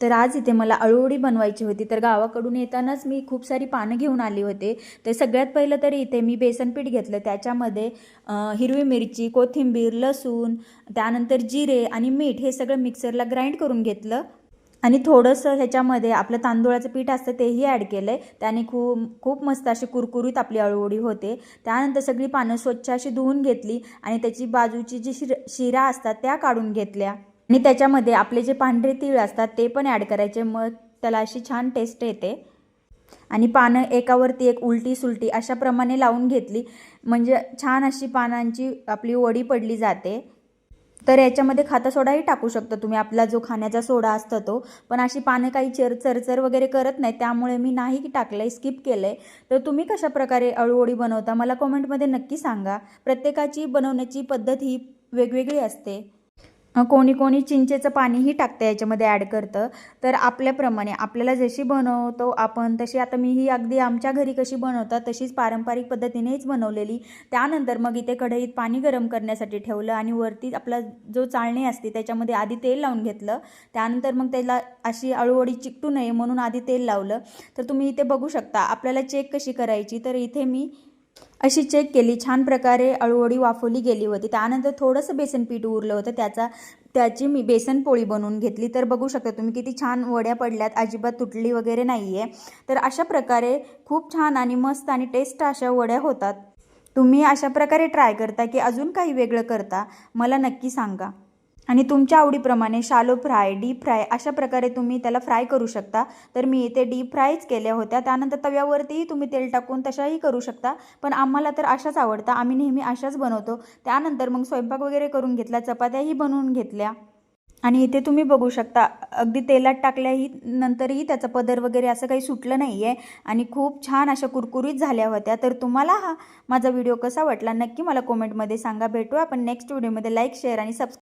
तर आज इथे मला अळूवडी बनवायची होती. तर गावाकडून येतानाच मी खूप सारी पानं घेऊन आली होते. तर सगळ्यात पहिलं तरी इथे मी बेसन पीठ घेतलं. त्याच्यामध्ये हिरवी मिरची, कोथिंबीर, लसूण, त्यानंतर जिरे आणि मीठ हे सगळं मिक्सरला ग्राइंड करून घेतलं. आणि थोडंसं ह्याच्यामध्ये आपलं तांदूळाचं पीठ असतं तेही ॲड केलं आहे. त्याने खूप खूप मस्त अशी कुरकुरीत आपली अळूवडी होते. त्यानंतर सगळी पानं स्वच्छ अशी धुवून घेतली आणि त्याची बाजूची जी शिरा असतात त्या काढून घेतल्या. आणि त्याच्यामध्ये आपले जे पांढरे तीळ असतात ते पण ॲड करायचे, मग त्याला अशी छान टेस्ट येते. आणि पानं एकावरती एक उलटी सुलटी अशा प्रमाणे लावून घेतली, म्हणजे छान अशी पानांची आपली वडी पडली जाते. तर याच्यामध्ये खाता सोडाही टाकू शकता तुम्ही, आपला जो खाण्याचा सोडा असतो तो. पण अशी पानं काही चरचर वगैरे करत नाही, त्यामुळे मी नाही टाकलं आहे, स्किप केलं आहे. तर तुम्ही कशाप्रकारे अळूवडी बनवता मला कमेंटमध्ये नक्की सांगा. प्रत्येकाची बनवण्याची पद्धत ही वेगवेगळी असते. कोणी कोणी चिंचेचं पाणीही टाकतं याच्यामध्ये ॲड करतं. तर आपल्याप्रमाणे आपल्याला जशी बनवतो आपण तशी, आता मी ही अगदी आमच्या घरी कशी बनवतात तशीच पारंपरिक पद्धतीनेच बनवलेली. त्यानंतर मग इथे कढईत पाणी गरम करण्यासाठी ठेवलं आणि वरती आपला जो चाळणी असते त्याच्यामध्ये आधी तेल लावून घेतलं. त्यानंतर मग त्याला अशी अळूवडी चिकटू नये म्हणून आधी तेल लावलं. तर तुम्ही इथे बघू शकता आपल्याला चेक कशी करायची. तर इथे मी अशी चेक केली, छान प्रकारे अळूवडी वाफवली गेली होती. त्यानंतर थोडंसं बेसन पीठ उरलं होतं, त्याची मी बेसन पोळी बनवून घेतली. तर बघू शकता तुम्ही किती छान वड्या पडल्यात, अजिबात तुटली वगैरे नाही आहे. तर अशा प्रकारे खूप छान आणि मस्त आणि टेस्ट अशा वड्या होतात. तुम्ही अशा प्रकारे ट्राय करता की अजून काही वेगळं करता मला नक्की सांगा. आणि तुमच्या आवडीप्रमाणे शालो फ्राय, डीप फ्राय अशा प्रकारे तुम्ही त्याला फ्राय करू शकता. तर मी इथे डीप फ्रायच केल्या होत्या. त्यानंतर तव्यावरतीही तुम्ही तेल टाकून तशाही करू शकता, पण आम्हाला तर अशाच आवडतात, आम्ही नेहमी अशाच बनवतो. त्यानंतर मग स्वयंपाक वगैरे करून घेतला, चपात्याही बनवून घेतल्या. आणि इथे तुम्ही बघू शकता अगदी तेलात टाकल्याही नंतरही त्याचा पदर वगैरे असं काही सुटलं नाही आहे आणि खूप छान अशा कुरकुरीत झाल्या होत्या. तर तुम्हाला हा माझा व्हिडिओ कसा वाटला नक्की मला कमेंटमध्ये सांगा. भेटू आपण नेक्स्ट व्हिडिओमध्ये. लाईक, शेअर आणि सबस्क्राईब